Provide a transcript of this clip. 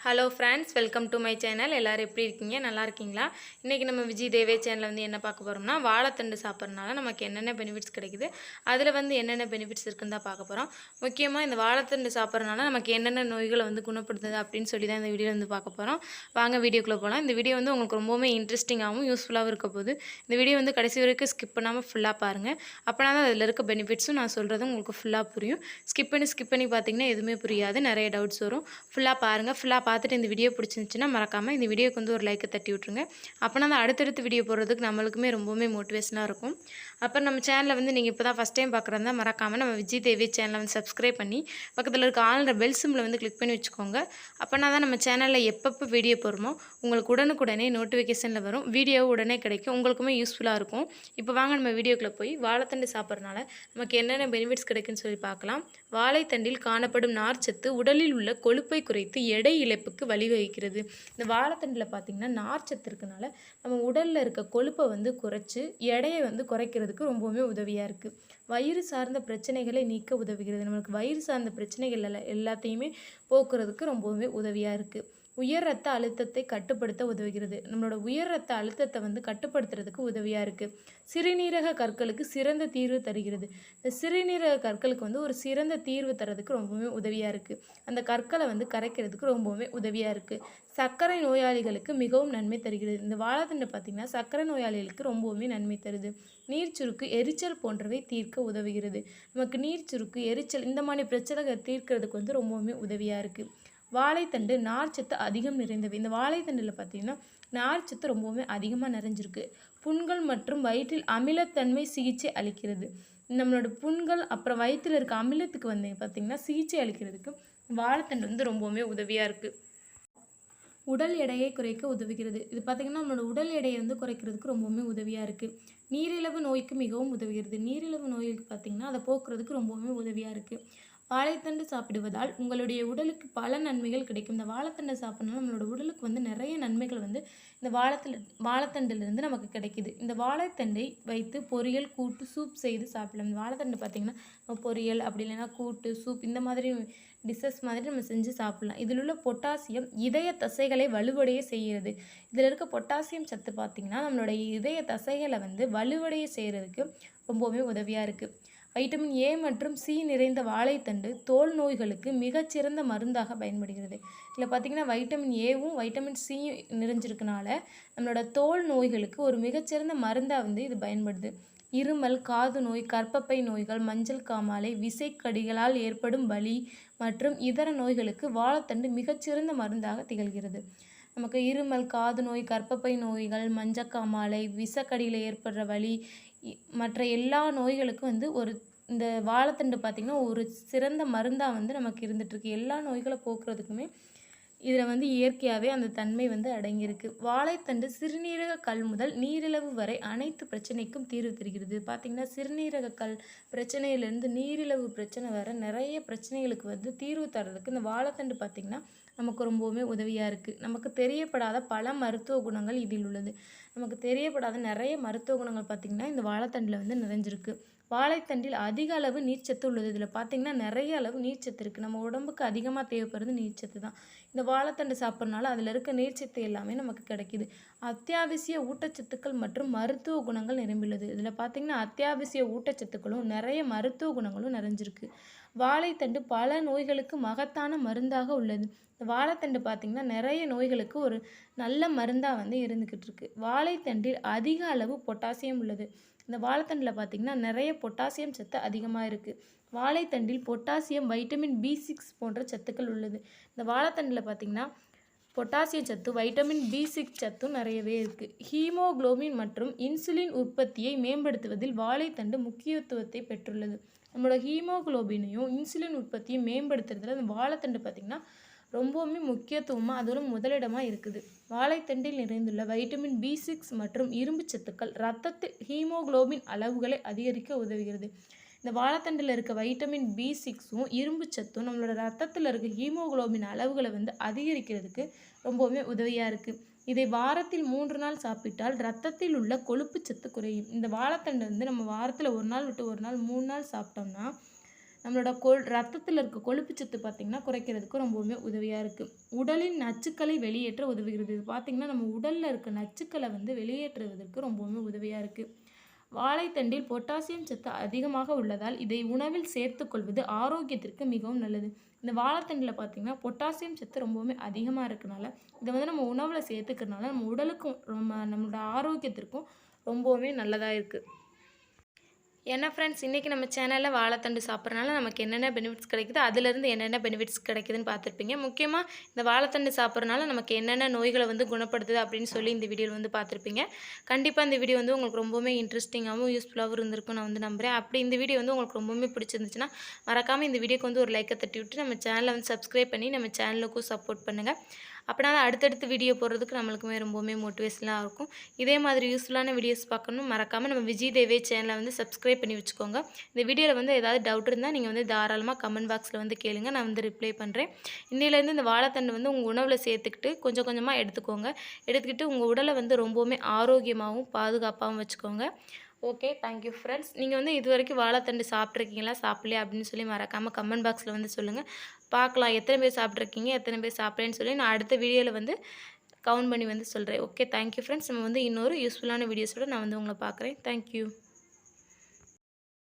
Hello friends, welcome to my channel. எல்லோரும் எப்படி இருக்கீங்க? நல்லா இருக்கீங்களா? இன்றைக்கி நம்ம விஜய் தேவே சேனலில் வந்து என்ன பார்க்க போகிறோம்னா, வாழைத்தண்டு சாப்பிட்றதுனால நமக்கு என்னென்ன பெனிஃபிட்ஸ் கிடைக்குது, அதில் வந்து என்னென்ன பெனிஃபிட்ஸ் இருக்குன்னு தான் பார்க்க போகிறோம். முக்கியமாக இந்த வாழைத்தண்டு சாப்பிட்றதுனால நமக்கு என்னென்ன நோய்களை வந்து குணப்படுத்துது அப்படின்னு சொல்லி தான் இந்த வீடியோ வந்து பார்க்க போகிறோம். வாங்க வீடியோக்குள்ளே போகலாம். இந்த வீடியோ வந்து உங்களுக்கு ரொம்பவுமே இன்ட்ரெஸ்டிங்காகவும் யூஸ்ஃபுல்லாகவும் இருக்க போகுது. இந்த வீடியோ வந்து கடைசி வரைக்கும் ஸ்கிப் பண்ணாமல் ஃபுல்லாக பாருங்கள். அப்போனா தான் அதில் இருக்க பெனிஃபிட்ஸும் நான் சொல்கிறது உங்களுக்கு ஃபுல்லாக புரியும். ஸ்கிப் பண்ணி பார்த்தீங்கன்னா எதுவுமே புரியாது, நிறைய டவுட்ஸ் வரும். ஃபுல்லாக பாருங்கள். ஃபுல்லாக பார்த்துட்டு இந்த வீடியோ பிடிச்சிருந்துச்சுன்னா மறக்காமல் இந்த வீடியோக்கு வந்து ஒரு லைக்கை தட்டி விட்ருங்க. அப்போனா தான் அடுத்தடுத்து வீடியோ போடுறதுக்கு நம்மளுக்குமே ரொம்பவுமே மோட்டிவேஷனாக இருக்கும். அப்புறம் நம்ம சேனலை வந்து நீங்கள் இப்போ தான் ஃபஸ்ட் டைம் பார்க்குறதா மறக்காமல் நம்ம விஜய் தேவி சேனலை வந்து சப்ஸ்கிரைப் பண்ணி பக்கத்தில் இருக்க ஆல்ற பெல் சிம்மில் வந்து கிளிக் பண்ணி வச்சுக்கோங்க. அப்போனா தான் நம்ம சேனலில் எப்பப்போ வீடியோ போடுறோமோ உங்களுக்கு உடனுக்குடனே நோட்டிஃபிகேஷனில் வரும், வீடியோ உடனே கிடைக்கும், உங்களுக்குமே யூஸ்ஃபுல்லாக இருக்கும். இப்போ வாங்க நம்ம வீடியோக்குள்ளே போய் வாழைத்தண்டு சாப்பிட்றதுனால நமக்கு என்னென்ன பெனிஃபிட்ஸ் கிடைக்குன்னு சொல்லி பார்க்கலாம். வாழைத்தண்டில் காணப்படும் நார்ச்சத்து உடலில் உள்ள கொழுப்பை குறைத்து எடை இழப்புக்கு வழிவகுக்கிறது. இந்த வாழைத்தண்டில் பார்த்திங்கன்னா நார்ச்சத்து இருக்கனால நம்ம உடலில் இருக்க கொழுப்பை வந்து குறைச்சி எடையை வந்து குறைக்கிறதுக்கு ரொம்பவுமே உதவியாக இருக்குது. வயிறு சார்ந்த பிரச்சனைகளை நீக்க உதவுகிறது. நம்மளுக்கு வயிறு சார்ந்த பிரச்சனைகள் எல்லாத்தையுமே போக்குறதுக்கு ரொம்பவுமே உதவியாக இருக்குது. உயர் ரத்த அழுத்தத்தை கட்டுப்படுத்த உதவுகிறது. நம்மளோட உயர் ரத்த அழுத்தத்தை வந்து கட்டுப்படுத்துறதுக்கு உதவியாக இருக்குது. சிறுநீரக கற்களுக்கு சிறந்த தீர்வு தருகிறது. இந்த சிறுநீரக கற்களுக்கு வந்து ஒரு சிறந்த தீர்வு தரதுக்கு ரொம்பவுமே உதவியாக இருக்குது. அந்த கற்களை வந்து கரைக்கிறதுக்கு ரொம்பவுமே உதவியாக இருக்குது. சர்க்கரை நோயாளிகளுக்கு மிகவும் நன்மை தருகிறது. இந்த வாழைத்தண்டு பார்த்திங்கன்னா சர்க்கரை நோயாளிகளுக்கு ரொம்பவுமே நன்மை தருது. நீர்ச்சுருக்கு, எரிச்சல் போன்றவை தீர்க்க உதவுகிறது. நமக்கு நீர்ச்சுருக்கு, எரிச்சல் இந்த மாதிரி பிரச்சனைகள் தீர்க்கிறதுக்கு வந்து ரொம்பவுமே உதவியாக இருக்குது. வாழைத்தண்டு நார்ச்சத்து அதிகம் நிறைந்தவை. இந்த வாழைத்தண்டில் பார்த்திங்கன்னா நார்ச்சத்து ரொம்பவுமே அதிகமாக நிறைஞ்சிருக்கு. புண்கள் மற்றும் வயிற்றில் அமிலத்தன்மை சிகிச்சை அளிக்கிறது. நம்மளோட புண்கள் அப்புறம் வயிற்றில் இருக்க அமிலத்துக்கு வந்து பார்த்திங்கன்னா சிகிச்சை அளிக்கிறதுக்கு வாழைத்தண்டு வந்து ரொம்பவுமே உதவியாக இருக்குது. உடல் எடையை குறைக்க உதவுகிறது. இது பார்த்திங்கன்னா நம்மளோட உடல் எடையை வந்து குறைக்கிறதுக்கு ரொம்பவுமே உதவியாக இருக்குது. நீரிழிவு நோய்க்கு மிகவும் உதவுகிறது. நீரிழிவு நோய்க்கு பார்த்திங்கன்னா அதை போக்குறதுக்கு ரொம்பவுமே உதவியாக இருக்குது. வாழைத்தண்டு சாப்பிடுவதால் உங்களுடைய உடலுக்கு பல நன்மைகள் கிடைக்கும். இந்த வாழைத்தண்டை சாப்பிட்றதுனால நம்மளோட உடலுக்கு வந்து நிறைய நன்மைகள் வந்து இந்த வாழைத்தண்டிலிருந்து நமக்கு கிடைக்கிது. இந்த வாழைத்தண்டை வைத்து பொரியல், கூட்டு, சூப் செய்து சாப்பிடலாம். இந்த வாழைத்தண்டு பார்த்திங்கன்னா பொரியல் அப்படி இல்லைன்னா கூட்டு, சூப் இந்த மாதிரி டிஷ்ஷஸ் மாதிரி நம்ம செஞ்சு சாப்பிட்லாம். இதில் உள்ள பொட்டாசியம் இதய தசைகளை வலுவடைய செய்கிறது. இதில் இருக்க பொட்டாசியம் சத்து பார்த்திங்கன்னா நம்மளுடைய இதய தசைகளை வந்து வலுவடைய செய்கிறதுக்கு ரொம்பவே உதவியாக இருக்குது. வைட்டமின் ஏ மற்றும் சி நிறைந்த வாழைத்தண்டு தோல் நோய்களுக்கு மிகச்சிறந்த மருந்தாக பயன்படுகிறது. இதில் பார்த்திங்கன்னா வைட்டமின் ஏவும் வைட்டமின் சியும் நிறைஞ்சிருக்கனால நம்மளோட தோல் நோய்களுக்கு ஒரு மிகச்சிறந்த மருந்தாக வந்து இது பயன்படுது. இருமல், காது நோய், கர்ப்பப்பை நோய்கள், மஞ்சள் காமாலை, விசைக்கடிகளால் ஏற்படும் வலி மற்றும் இதர நோய்களுக்கு வாழைத்தண்டு மிகச்சிறந்த மருந்தாக திகழ்கிறது. நமக்கு இருமல், காது நோய், கர்ப்பப்பை நோய்கள், மஞ்சக்காமாலை, விஷக்கடியில் ஏற்படுற வலி மற்ற எல்லா நோய்களுக்கும் வந்து இந்த வாழைத்தண்டு பார்த்திங்கன்னா ஒரு சிறந்த மருந்தாக வந்து நமக்கு இருந்துகிட்ருக்கு. எல்லா நோய்களை போக்குறதுக்குமே இதில் வந்து இயற்கையாகவே அந்த தன்மை வந்து அடங்கியிருக்கு. வாழைத்தண்டு சிறுநீரக கல் முதல் நீரிழிவு வரை அனைத்து பிரச்சனைக்கும் தீர்வு தருகிறது. பார்த்திங்கன்னா சிறுநீரக கல் பிரச்சனையிலேருந்து நீரிழிவு பிரச்சனை வர நிறைய பிரச்சனைகளுக்கு வந்து தீர்வு தர்றதுக்கு இந்த வாழைத்தண்டு பார்த்திங்கன்னா நமக்கு ரொம்பவுமே உதவியாக இருக்குது. நமக்கு தெரியப்படாத பல மருத்துவ குணங்கள் இதில் உள்ளது. நமக்கு தெரியப்படாத நிறைய மருத்துவ குணங்கள் பார்த்திங்கன்னா இந்த வாழைத்தண்டில் வந்து நிறைஞ்சிருக்கு. வாழைத்தண்டில் அதிக அளவு நீர்ச்சத்து உள்ளது. இதில் பார்த்திங்கன்னா நிறைய அளவு நீர்ச்சத்து இருக்குது. நம்ம உடம்புக்கு அதிகமாக தேவைப்படுறது நீர்ச்சத்து தான். இந்த வாழைத்தண்டு சாப்பிட்றதுனால அதில் இருக்க நீர்ச்சத்து எல்லாமே நமக்கு கிடைக்கிது. அத்தியாவசிய ஊட்டச்சத்துக்கள் மற்றும் மருத்துவ குணங்கள் நிரம்பியுள்ளது. இதில் பார்த்திங்கன்னா அத்தியாவசிய ஊட்டச்சத்துக்களும் நிறைய மருத்துவ குணங்களும் நிறைஞ்சிருக்கு. வாழைத்தண்டு பல நோய்களுக்கு மகத்தான மருந்தாக உள்ளது. இந்த வாழைத்தண்டு பார்த்திங்கன்னா நிறைய நோய்களுக்கு ஒரு நல்ல மருந்தாக வந்து இருந்துக்கிட்டு இருக்கு. வாழைத்தண்டில் அதிக அளவு பொட்டாசியம் உள்ளது. இந்த வாழைத்தண்டில் பார்த்திங்கன்னா நிறைய பொட்டாசியம் சத்து அதிகமாக இருக்குது. வாழைத்தண்டில் பொட்டாசியம், வைட்டமின் B6 போன்ற சத்துக்கள் உள்ளது. இந்த வாழைத்தண்டில் பார்த்திங்கன்னா பொட்டாசியம் சத்து, வைட்டமின் B6 சத்தும் நிறையவே இருக்குது. ஹீமோகுளோபின் மற்றும் இன்சுலின் உற்பத்தியை மேம்படுத்துவதில் வாழைத்தண்டு முக்கியத்துவத்தை பெற்றுள்ளது. நம்மளோட ஹீமோகுளோபினையும் இன்சுலின் உற்பத்தியும் மேம்படுத்துறதுல இந்த வாழைத்தண்டு பார்த்திங்கன்னா ரொம்பவுமே முக்கியத்துவமாக அதோட முதலிடமாக இருக்குது. வாழைத்தண்டில் நிறைந்துள்ள வைட்டமின் B6 மற்றும் இரும்பு சத்துக்கள் இரத்தத்தில் ஹீமோகுளோபின் அளவுகளை அதிகரிக்க உதவுகிறது. இந்த வாழைத்தண்டில் இருக்க வைட்டமின் B6ம் இரும்பு சத்தும் நம்மளோட ரத்தத்தில் இருக்க ஹீமோகுளோபின் அளவுகளை வந்து அதிகரிக்கிறதுக்கு ரொம்பவுமே உதவியாக இருக்குது. இதை வாரத்தில் 3 நாள் சாப்பிட்டால் ரத்தத்தில் உள்ள கொழுப்பு சத்து குறையும். இந்த வாழைத்தண்டு வந்து நம்ம வாரத்தில் ஒரு நாள் விட்டு ஒரு நாள் 3 நாள் சாப்பிட்டோம்னா நம்மளோட ரத்தத்தில் இருக்க கொழுப்பு சத்து பார்த்திங்கன்னா குறைக்கிறதுக்கு ரொம்பவுமே உதவியாக இருக்குது. உடலின் நச்சுக்களை வெளியேற்ற உதவுகிறது. இது பார்த்திங்கன்னா நம்ம உடலில் இருக்க நச்சுக்களை வந்து வெளியேற்றுவதற்கு ரொம்பவுமே உதவியாக இருக்குது. வாழைத்தண்டில் பொட்டாசியம் சத்து அதிகமாக உள்ளதால் இதை உணவில் சேர்த்துக்கொள்வது ஆரோக்கியத்திற்கு மிகவும் நல்லது. இந்த வாழைத்தண்டில் பார்த்திங்கன்னா பொட்டாசியம் சத்து ரொம்பவுமே அதிகமாக இருக்கனால இதை வந்து நம்ம உணவில் சேர்த்துக்கிறதுனால நம்ம உடலுக்கும் நம்மளோட ஆரோக்கியத்திற்கும் ரொம்பவுமே நல்லதாக இருக்குது. ஏன்னா ஃப்ரெண்ட்ஸ், இன்றைக்கி நம்ம சேனலில் வாழைத்தண்டு சாப்பிட்றனால நமக்கு என்னென்ன பெனிஃபிட்ஸ் கிடைக்குது, அதிலேருந்து என்னென்ன பெனிஃபிட்ஸ் கிடைக்குதுன்னு பார்த்துருப்பீங்க. முக்கியமாக இந்த வாழைத்தண்டு சாப்பிட்றனால நமக்கு என்னென்ன நோய்களை வந்து குணப்படுத்துது அப்படின்னு சொல்லி இந்த வீடியோவில் வந்து பார்த்துருப்பீங்க. கண்டிப்பாக இந்த வீடியோ வந்து உங்களுக்கு ரொம்பவுமே இன்ட்ரெஸ்டிங்காகவும் யூஸ்ஃபுல்லாகவும் இருந்திருக்கும் நான் வந்து நம்புகிறேன். அப்படி இந்த வீடியோ வந்து உங்களுக்கு ரொம்பவுமே பிடிச்சிருந்துச்சுன்னா மறக்காமல் இந்த வீடியோக்கு வந்து ஒரு லைக்கை தட்டி விட்டு நம்ம சேனலை வந்து சப்ஸ்கிரைப் பண்ணி நம்ம சேனலுக்கும் சப்போர்ட் பண்ணுங்கள். அப்படினால அடுத்தடுத்து வீடியோ போடுறதுக்கு நம்மளுக்குமே ரொம்பவுமே மோட்டிவேஷனாக இருக்கும். இதே மாதிரி யூஸ்ஃபுல்லான வீடியோஸ் பார்க்கணும் மறக்காமல் நம்ம விஜய் தேவே சேனலை வந்து சப்ஸ்கிரைப் பண்ணி வச்சுக்கோங்க. இந்த வீடியோவில் வந்து ஏதாவது டவுட் இருந்தால் நீங்கள் வந்து தாராளமாக கமெண்ட் பாக்ஸில் வந்து கேளுங்க, நான் வந்து ரிப்ளை பண்ணுறேன். இன்னிலேருந்து இந்த வாழைத்தண்டு வந்து உங்கள் உணவில் சேர்த்துக்கிட்டு கொஞ்சம் கொஞ்சமாக எடுத்துக்கோங்க. எடுத்துக்கிட்டு உங்கள் உடலை வந்து ரொம்பவுமே ஆரோக்கியமாகவும் பாதுகாப்பாகவும் வச்சுக்கோங்க. Okay, thank you friends. நீங்கள் வந்து இது வரைக்கும் வாழைத்தண்டு சாப்பிட்ருக்கீங்களா சாப்பிட்லையா அப்படின்னு சொல்லி மறக்காமல் கமெண்ட் பாக்ஸில் வந்து சொல்லுங்கள். பார்க்கலாம் எத்தனை பேர் சாப்பிட்ருக்கீங்க, எத்தனை பேர் சாப்பிட்றேன்னு சொல்லி நான் அடுத்த வீடியோவில் வந்து கவுண்ட் பண்ணி வந்து சொல்கிறேன். Okay, thank you friends. நம்ம வந்து இன்னொரு யூஸ்ஃபுல்லான வீடியோஸோடு நான் வந்து உங்களை பார்க்குறேன். தேங்க்யூ.